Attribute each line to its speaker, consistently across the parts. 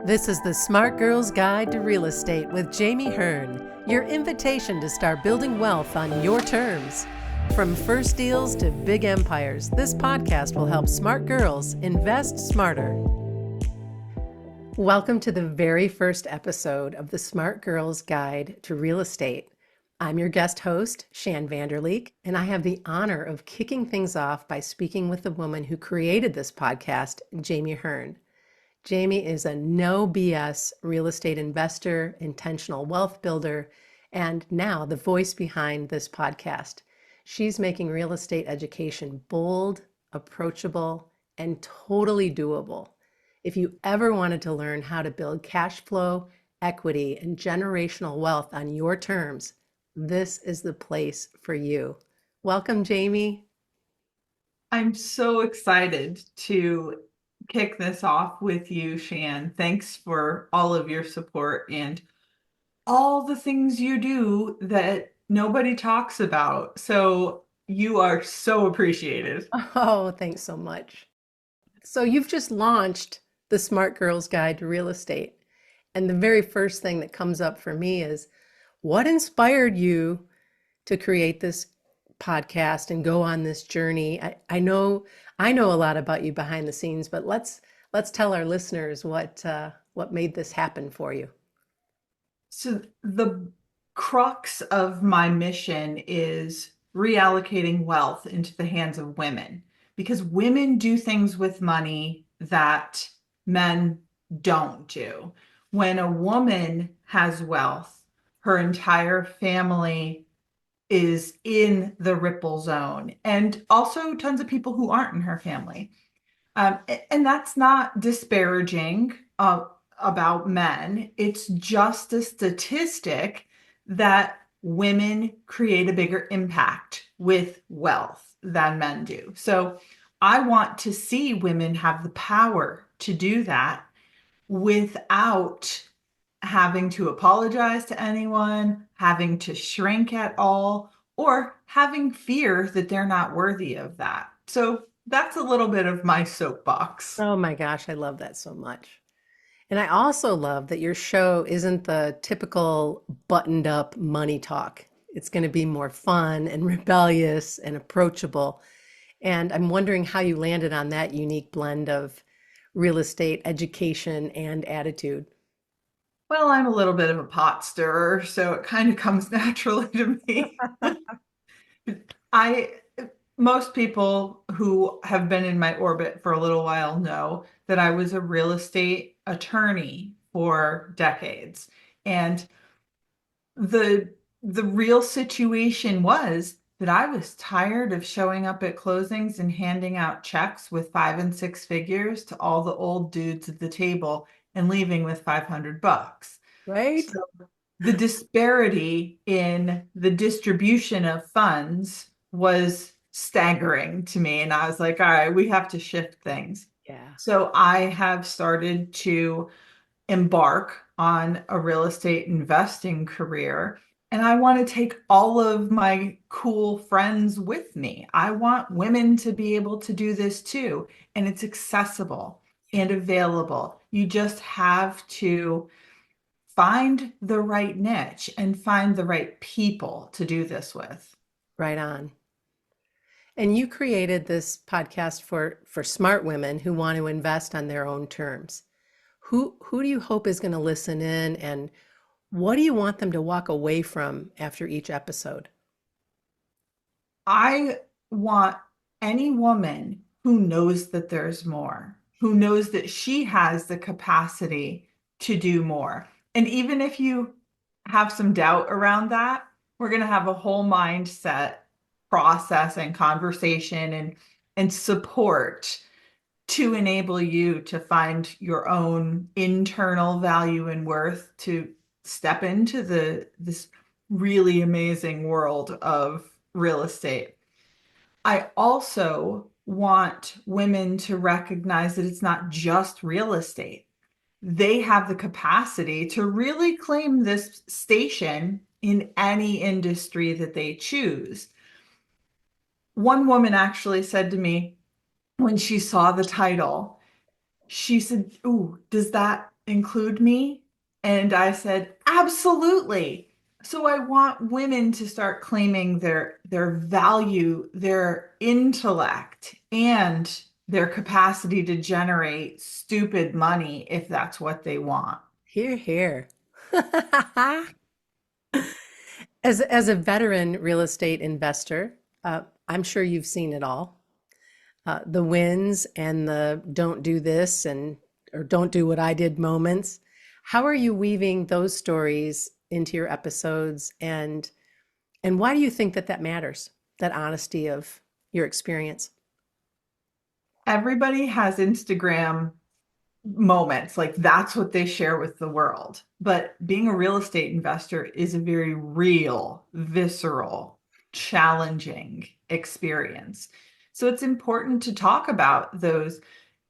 Speaker 1: This is the Smart Girl's Guide to Real Estate with Jami Hearn, your invitation to start building wealth on your terms. From first deals to big empires, this podcast will help smart girls invest smarter. Welcome to the very first episode of the Smart Girl's Guide to Real Estate. I'm your guest host, Shann Vander Leek, and I have the honor of kicking things off by speaking with the woman who created this podcast, Jami Hearn. Jami is a no BS real estate investor, intentional wealth builder, and now the voice behind this podcast. She's making real estate education bold, approachable, and totally doable. If you ever wanted to learn how to build cash flow, equity, and generational wealth on your terms, this is the place for you. Welcome, Jami.
Speaker 2: I'm so excited to kick this off with you, Shann. Thanks for all of your support and all the things you do that nobody talks about. So you are so appreciated.
Speaker 1: Oh, thanks so much. So you've just launched the Smart Girl's Guide to Real Estate. And the very first thing that comes up for me is, what inspired you to create this podcast and go on this journey? I know a lot about you behind the scenes, but let's tell our listeners what made this happen for you.
Speaker 2: So the crux of my mission is reallocating wealth into the hands of women, because women do things with money that men don't do. When a woman has wealth, her entire family is in the ripple zone, and also tons of people who aren't in her family. And that's not disparaging about men. It's just a statistic that women create a bigger impact with wealth than men do. So I want to see women have the power to do that without having to apologize to anyone, having to shrink at all, or having fear that they're not worthy of that. So that's a little bit of my soapbox.
Speaker 1: Oh my gosh, I love that so much. And I also love that your show isn't the typical buttoned up money talk. It's going to be more fun and rebellious and approachable. And I'm wondering how you landed on that unique blend of real estate education and attitude.
Speaker 2: Well, I'm a little bit of a pot stirrer, so it kind of comes naturally to me. I Most people who have been in my orbit for a little while know that I was a real estate attorney for decades. And the real situation was that I was tired of showing up at closings and handing out checks with 5 and 6 figures to all the old dudes at the table and leaving with $500.
Speaker 1: Right?
Speaker 2: So the disparity in the distribution of funds was staggering to me. And I was like, all right, we have to shift things.
Speaker 1: Yeah.
Speaker 2: So I have started to embark on a real estate investing career. And I want to take all of my cool friends with me. I want women to be able to do this too. And it's accessible and available. You just have to find the right niche and find the right people to do this with.
Speaker 1: Right on. And you created this podcast for smart women who want to invest on their own terms. Who do you hope is going to listen in, and what do you want them to walk away from after each episode?
Speaker 2: I want any woman who knows that there's more, who knows that she has the capacity to do more. And even if you have some doubt around that, we're going to have a whole mindset process and conversation and support to enable you to find your own internal value and worth to step into this really amazing world of real estate. I also want women to recognize that it's not just real estate. They have the capacity to really claim this station in any industry that they choose. One woman actually said to me when she saw the title, She said, "Ooh, does that include me?" And I said, "Absolutely." So I want women to start claiming their value, their intellect, and their capacity to generate stupid money if that's what they want.
Speaker 1: Here, here. As a veteran real estate investor, I'm sure you've seen it all. The wins and the don't do this and or don't do what I did moments. How are you weaving those stories into your episodes and why do you think that that matters? That honesty of your experience.
Speaker 2: Everybody has Instagram moments, like that's what they share with the world. But being a real estate investor is a very real, visceral, challenging experience. So it's important to talk about those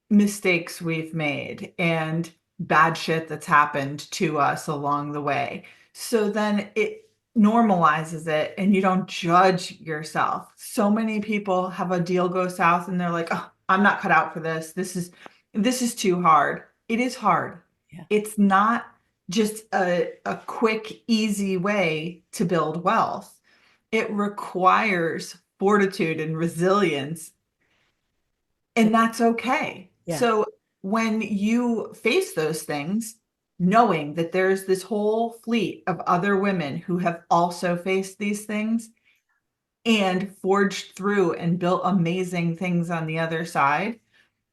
Speaker 2: mistakes we've made and bad shit that's happened to us along the way. So then it normalizes it and you don't judge yourself. So many people have a deal go south and they're like, "Oh, I'm not cut out for this. This is too hard." It is hard.
Speaker 1: Yeah.
Speaker 2: It's not just a quick, easy way to build wealth. It requires fortitude and resilience, and that's okay.
Speaker 1: Yeah.
Speaker 2: So when you face those things, knowing that there's this whole fleet of other women who have also faced these things and forged through and built amazing things on the other side,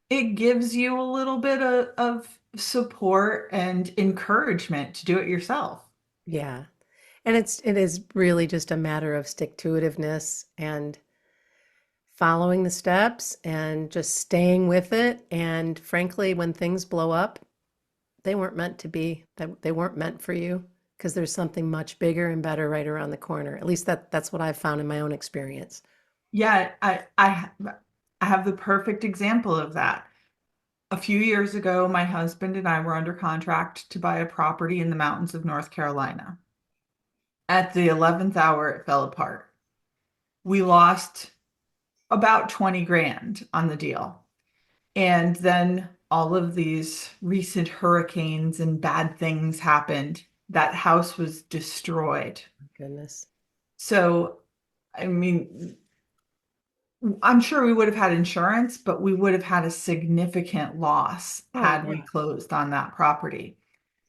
Speaker 2: it gives you a little bit of support and encouragement to do it yourself.
Speaker 1: Yeah. And it is really just a matter of stick-to-itiveness and following the steps and just staying with it. And frankly, when things blow up, they weren't meant to be. They weren't meant for you because there's something much bigger and better right around the corner. At least that's what I've found in my own experience.
Speaker 2: Yeah, I have the perfect example of that. A few years ago, my husband and I were under contract to buy a property in the mountains of North Carolina. At the 11th hour, it fell apart. We lost about 20 grand on the deal. And then all of these recent hurricanes and bad things happened. That house was destroyed.
Speaker 1: Goodness.
Speaker 2: So, I mean, I'm sure we would have had insurance, but we would have had a significant loss
Speaker 1: Oh
Speaker 2: had we
Speaker 1: yeah.
Speaker 2: closed on that property.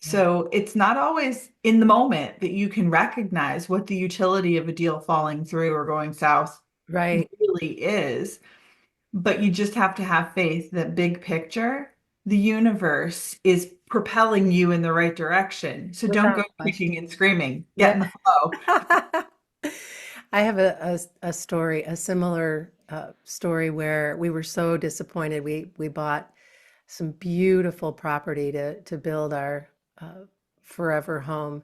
Speaker 1: Yeah.
Speaker 2: So it's not always in the moment that you can recognize what the utility of a deal falling through or going south
Speaker 1: Right.
Speaker 2: really is. But you just have to have faith that big picture, the universe is propelling you in the right direction. So don't go
Speaker 1: Without
Speaker 2: kicking
Speaker 1: question.
Speaker 2: and screaming. Get
Speaker 1: Yeah.
Speaker 2: in the flow.
Speaker 1: I have a story, a similar story where we were so disappointed. We bought some beautiful property to build our forever home,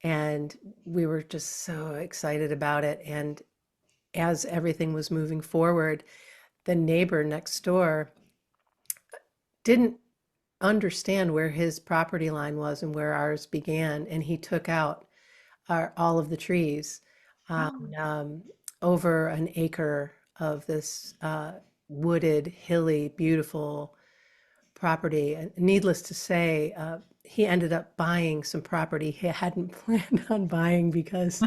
Speaker 1: and we were just so excited about it. And as everything was moving forward, the neighbor next door didn't understand where his property line was and where ours began, and he took out all of the trees on over an acre of this wooded, hilly, beautiful property. And needless to say, he ended up buying some property he hadn't planned on buying because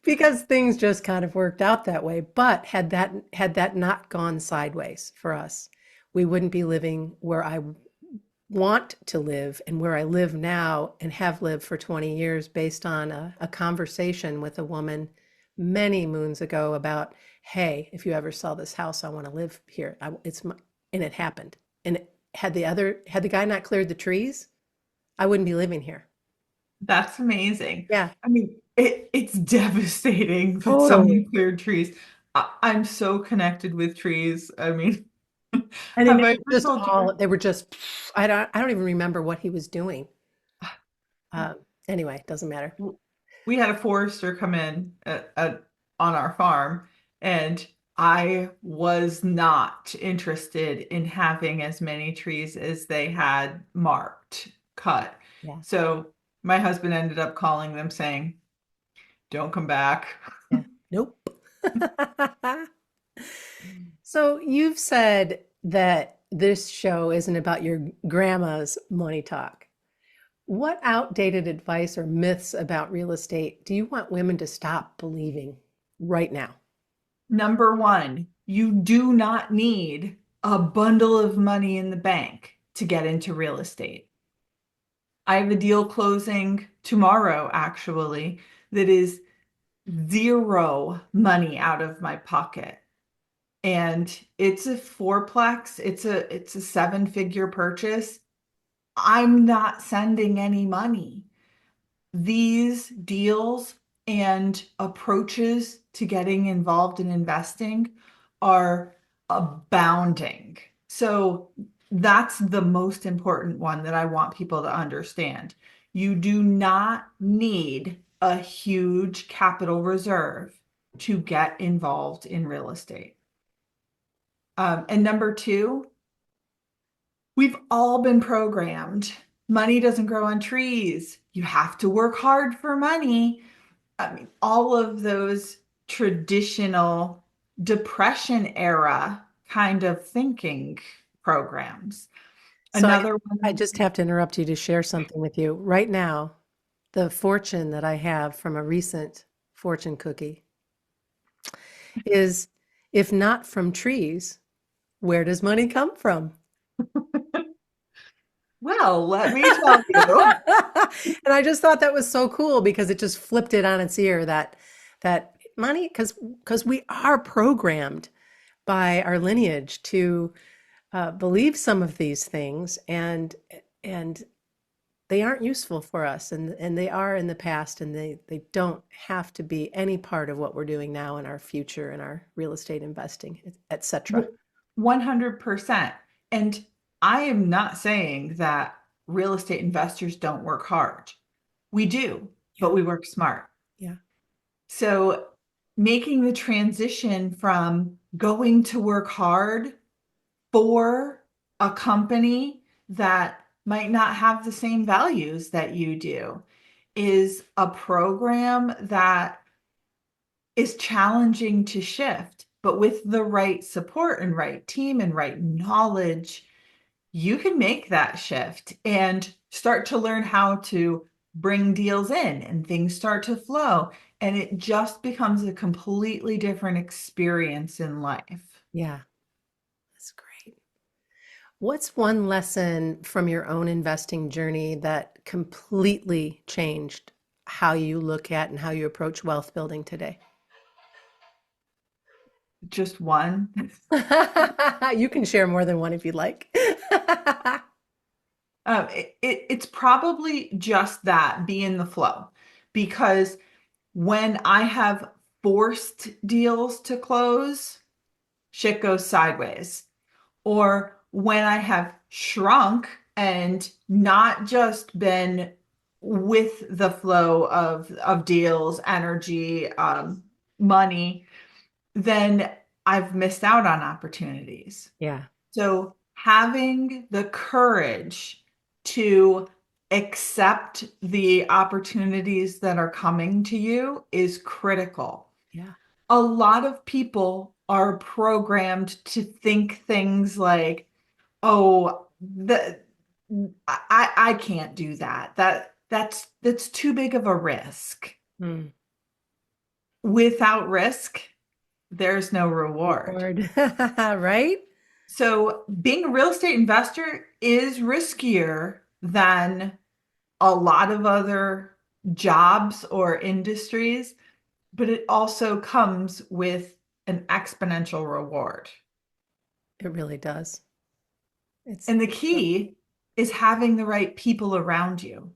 Speaker 1: because things just kind of worked out that way. But had that not gone sideways for us, we wouldn't be living where I want to live and where I live now and have lived for 20 years based on a conversation with a woman many moons ago about, hey, if you ever sell this house, I want to live here. It's my, and it happened. And had the guy not cleared the trees, I wouldn't be living here.
Speaker 2: That's amazing.
Speaker 1: Yeah,
Speaker 2: I mean, it's devastating that someone
Speaker 1: totally.
Speaker 2: cleared trees. I'm so connected with trees. I mean,
Speaker 1: And
Speaker 2: have
Speaker 1: it
Speaker 2: I
Speaker 1: was
Speaker 2: ever
Speaker 1: just
Speaker 2: told you?
Speaker 1: all, they were just, I don't even remember what he was doing. Anyway, doesn't matter.
Speaker 2: We had a forester come in on our farm, and I was not interested in having as many trees as they had marked, cut.
Speaker 1: Yeah,
Speaker 2: So my husband ended up calling them saying, "Don't come back."
Speaker 1: yeah. Nope. So you've said that this show isn't about your grandma's money talk. What outdated advice or myths about real estate do you want women to stop believing right now?
Speaker 2: Number one, you do not need a bundle of money in the bank to get into real estate. I have a deal closing tomorrow, actually, that is zero money out of my pocket. And it's a fourplex, it's a seven-figure purchase. I'm not sending any money. These deals and approaches to getting involved in investing are abounding. So that's the most important one that I want people to understand. You do not need a huge capital reserve to get involved in real estate. And number two, we've all been programmed. Money doesn't grow on trees. You have to work hard for money. I mean, all of those traditional depression era kind of thinking programs.
Speaker 1: So I,
Speaker 2: Another
Speaker 1: I
Speaker 2: one,
Speaker 1: just have to interrupt you to share something with you. Right now, the fortune that I have from a recent fortune cookie is if not from trees, where does money come from?
Speaker 2: well, let me tell you.
Speaker 1: And I just thought that was so cool because it just flipped it on its ear that money because we are programmed by our lineage to believe some of these things and they aren't useful for us and they are in the past and they don't have to be any part of what we're doing now in our future in our real estate investing, etc.
Speaker 2: 100%. And I am not saying that real estate investors don't work hard. We do,
Speaker 1: Yeah,
Speaker 2: but we work smart.
Speaker 1: yeah,
Speaker 2: So making the transition from going to work hard for a company that might not have the same values that you do is a program that is challenging to shift. But with the right support and right team and right knowledge, you can make that shift and start to learn how to bring deals in and things start to flow. And it just becomes a completely different experience in life.
Speaker 1: yeah. That's great. What's one lesson from your own investing journey that completely changed how you look at and how you approach wealth building today?
Speaker 2: Just one.
Speaker 1: You can share more than one if you'd like.
Speaker 2: It's probably just that, be in the flow. Because when I have forced deals to close, shit goes sideways. Or when I have shrunk and not just been with the flow of deals, energy, money, then I've missed out on opportunities.
Speaker 1: Yeah,
Speaker 2: So having the courage to accept the opportunities that are coming to you is critical.
Speaker 1: yeah.
Speaker 2: A lot of people are programmed to think things like, oh, I can't do that. That's too big of a risk.
Speaker 1: Mm.
Speaker 2: Without risk, there's no reward.
Speaker 1: Reward. Right?
Speaker 2: So being a real estate investor is riskier than a lot of other jobs or industries, but it also comes with an exponential reward.
Speaker 1: It really does. It's
Speaker 2: And the key is having the right people around you.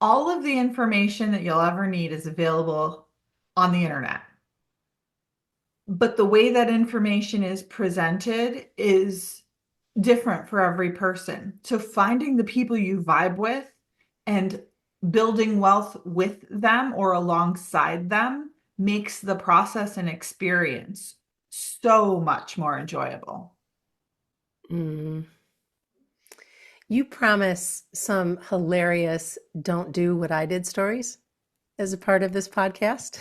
Speaker 2: All of the information that you'll ever need is available on the internet. But the way that information is presented is different for every person. So finding the people you vibe with and building wealth with them or alongside them makes the process and experience so much more enjoyable.
Speaker 1: mm. You promise some hilarious don't do what I did stories as a part of this podcast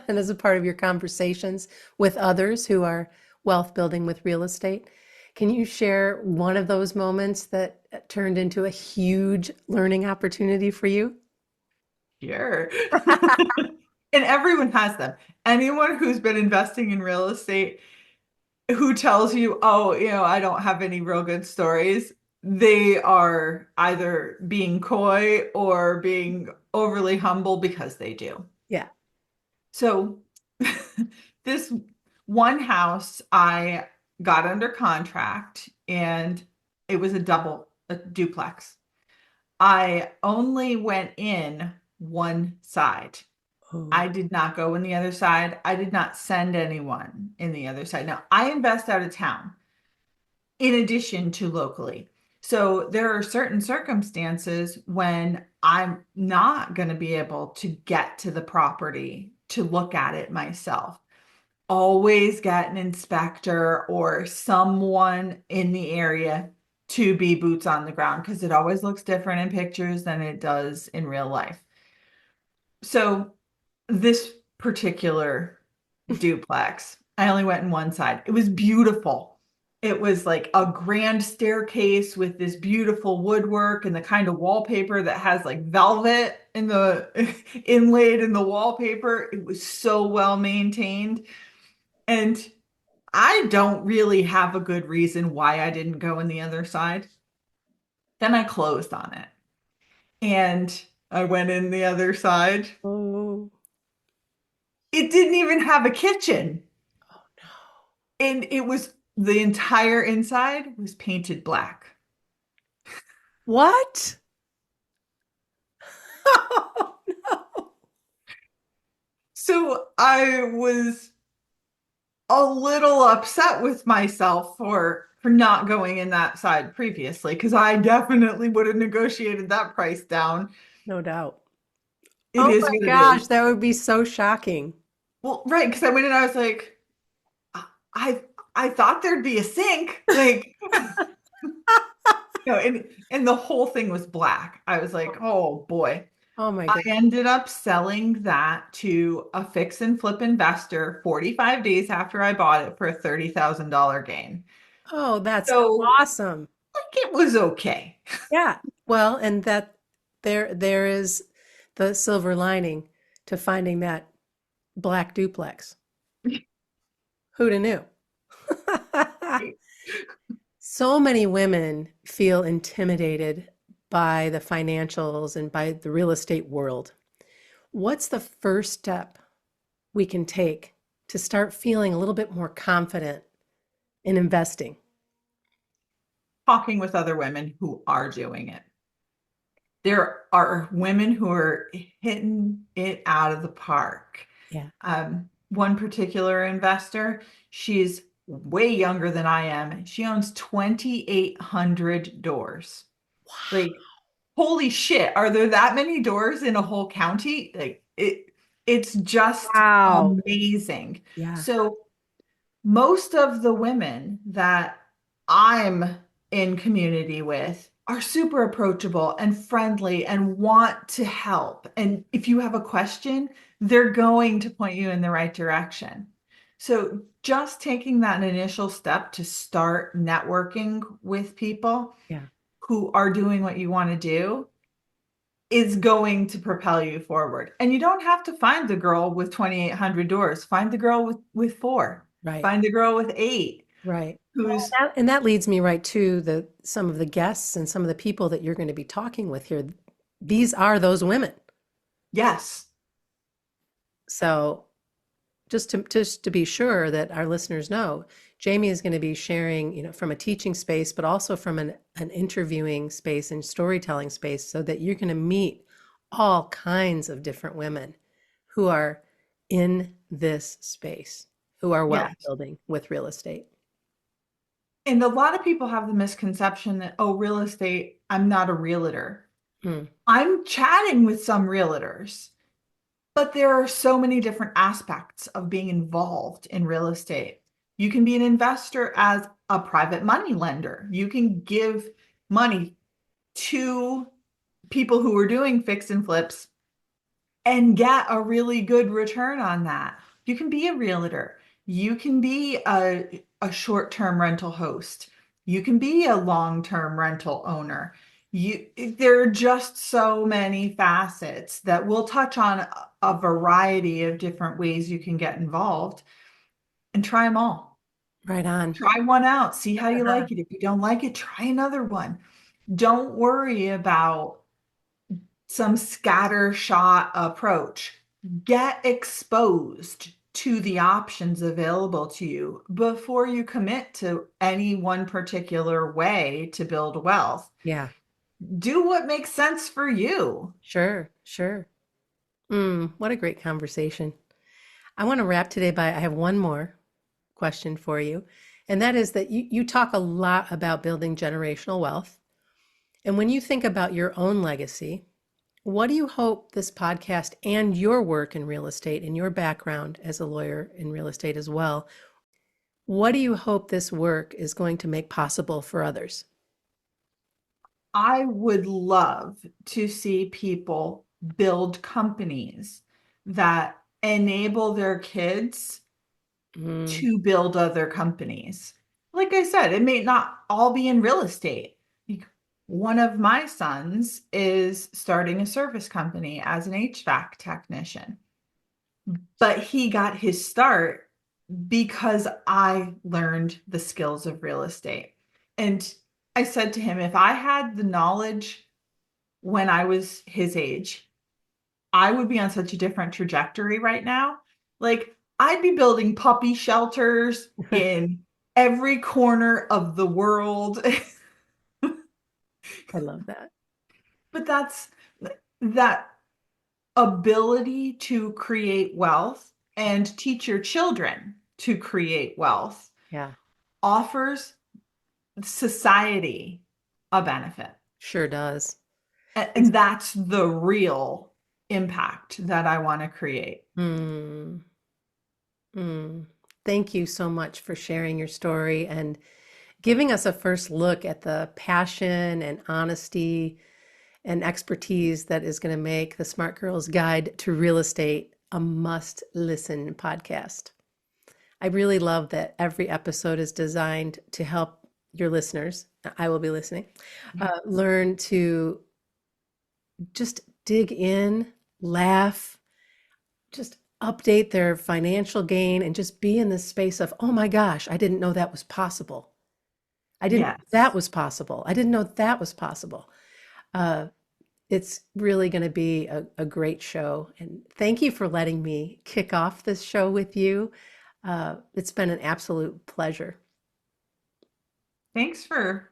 Speaker 1: and as a part of your conversations with others who are wealth building with real estate. Can you share one of those moments that turned into a huge learning opportunity for you?
Speaker 2: Sure. And everyone has them. Anyone who's been investing in real estate who tells you, oh, I don't have any real good stories, they are either being coy or being overly humble because they do.
Speaker 1: Yeah.
Speaker 2: So this one house I got under contract and it was a duplex. I only went in one side.
Speaker 1: Oh,
Speaker 2: I did not go in the other side. I did not send anyone in the other side. Now, I invest out of town in addition to locally. So there are certain circumstances when I'm not going to be able to get to the property to look at it myself. Always get an inspector or someone in the area to be boots on the ground because it always looks different in pictures than it does in real life. So this particular duplex, I only went in one side. It was beautiful. It was like a grand staircase with this beautiful woodwork and the kind of wallpaper that has like velvet in the inlaid in the wallpaper. It was so well maintained. And I don't really have a good reason why I didn't go in the other side. Then I closed on it and I went in the other side.
Speaker 1: oh,
Speaker 2: It didn't even have a kitchen.
Speaker 1: oh no.
Speaker 2: And it was the entire inside was painted black.
Speaker 1: What? Oh no.
Speaker 2: So I was a little upset with myself for not going in that side previously because I definitely would have negotiated that price down.
Speaker 1: No doubt.
Speaker 2: It
Speaker 1: Oh
Speaker 2: is
Speaker 1: my
Speaker 2: what it
Speaker 1: gosh,
Speaker 2: is.
Speaker 1: that would be so shocking.
Speaker 2: Well, right, because I went in, I was like, I I thought there'd be a sink, like and the whole thing was black. I was like, oh boy.
Speaker 1: Oh my
Speaker 2: I
Speaker 1: goodness.
Speaker 2: ended up selling that to a fix and flip investor 45 days after I bought it for a $30,000 gain.
Speaker 1: Oh, that's
Speaker 2: So,
Speaker 1: awesome.
Speaker 2: like, it was okay.
Speaker 1: Yeah. Well, and that there is the silver lining to finding that black duplex. Who'da knew? So many women feel intimidated by the financials and by the real estate world. What's the first step we can take to start feeling a little bit more confident in investing?
Speaker 2: Talking with other women who are doing it. There are women who are hitting it out of the park.
Speaker 1: Yeah.
Speaker 2: One particular investor, she's way younger than I am. She owns 2,800 doors. Like, holy shit, are there that many doors in a whole county? Like it's just
Speaker 1: Wow.
Speaker 2: amazing.
Speaker 1: Yeah.
Speaker 2: So most of the women that I'm in community with are super approachable and friendly and want to help. And if you have a question, they're going to point you in the right direction. So just taking that initial step to start networking with people
Speaker 1: Yeah.
Speaker 2: who are doing what you want to do is going to propel you forward. And you don't have to find the girl with 2,800 doors. Find the girl with four.
Speaker 1: Right.
Speaker 2: Find the girl with eight
Speaker 1: Right. Well,
Speaker 2: who's,
Speaker 1: and that leads me right to the some of the guests and some of the people that you're going to be talking with here. These are those women.
Speaker 2: yes,
Speaker 1: So just to be sure that our listeners know, Jamie is going to be sharing, from a teaching space, but also from an interviewing space and storytelling space, so that you're going to meet all kinds of different women who are in this space, who are wealth
Speaker 2: yes.
Speaker 1: building with real estate.
Speaker 2: And a lot of people have the misconception that, oh, real estate, I'm not a realtor.
Speaker 1: Hmm.
Speaker 2: I'm chatting with some realtors, but there are so many different aspects of being involved in real estate. You can be an investor as a private money lender. You can give money to people who are doing fix and flips and get a really good return on that. You can be a realtor. You can be a short-term rental host. You can be a long-term rental owner. There are just so many facets that we'll touch on a variety of different ways you can get involved and try them all.
Speaker 1: Right on.
Speaker 2: Try one out, see how you
Speaker 1: Uh-huh.
Speaker 2: like it. If you don't like it, try another one. Don't worry about some scattershot approach. Get exposed to the options available to you before you commit to any one particular way to build wealth.
Speaker 1: Yeah,
Speaker 2: Do what makes sense for you.
Speaker 1: sure, sure. What a great conversation. I want to wrap today by I have one more question for you. And that is that you talk a lot about building generational wealth. And when you think about your own legacy, what do you hope this podcast and your work in real estate and your background as a lawyer in real estate as well, what do you hope this work is going to make possible for others?
Speaker 2: I would love to see people build companies that enable their kids
Speaker 1: Mm,
Speaker 2: to build other companies. Like I said, it may not all be in real estate. One of my sons is starting a service company as an HVAC technician, but he got his start because I learned the skills of real estate. And I said to him, if I had the knowledge when I was his age, I would be on such a different trajectory right now. Like, I'd be building puppy shelters in every corner of the world.
Speaker 1: I love that.
Speaker 2: But that ability to create wealth and teach your children to create wealth
Speaker 1: Yeah,
Speaker 2: offers society a benefit.
Speaker 1: sure does.
Speaker 2: And that's the real impact that I want to create.
Speaker 1: Mm, mm. Thank you so much for sharing your story and giving us a first look at the passion and honesty and expertise that is going to make the Smart Girls Guide to Real Estate a must listen podcast. I really love that every episode is designed to help your listeners, I will be listening, learn to just dig in, laugh, just update their financial gain, and just be in this space of, oh my gosh, I didn't know that was possible. I didn't know that
Speaker 2: Yes.
Speaker 1: was possible. I didn't know that was possible. Uh, it's really going to be a great show. And thank you for letting me kick off this show with you. It's been an absolute pleasure.
Speaker 2: Thanks for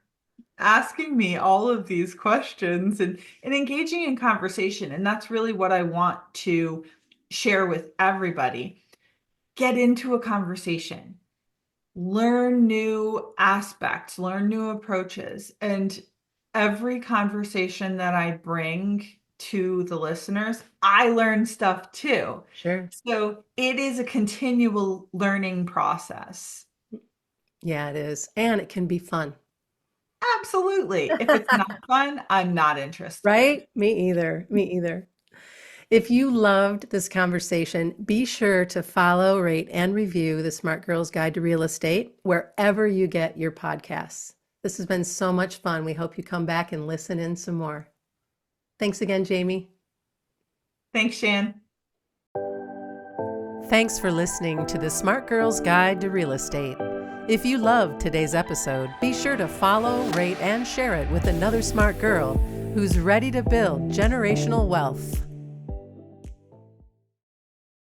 Speaker 2: asking me all of these questions and engaging in conversation. And that's really what I want to share with everybody. Get into a conversation, learn new aspects, learn new approaches. And every conversation that I bring to the listeners, I learn stuff too.
Speaker 1: Sure.
Speaker 2: So it is a continual learning process.
Speaker 1: Yeah, it is. And it can be fun.
Speaker 2: Absolutely. If it's not fun, I'm not interested.
Speaker 1: Right? Me either. Me either. If you loved this conversation, be sure to follow, rate, and review the Smart Girls Guide to Real Estate wherever you get your podcasts. This has been so much fun. We hope you come back and listen in some more. Thanks again, Jami.
Speaker 2: Thanks, Shann.
Speaker 1: Thanks for listening to the Smart Girls Guide to Real Estate. If you loved today's episode, be sure to follow, rate, and share it with another smart girl who's ready to build generational wealth.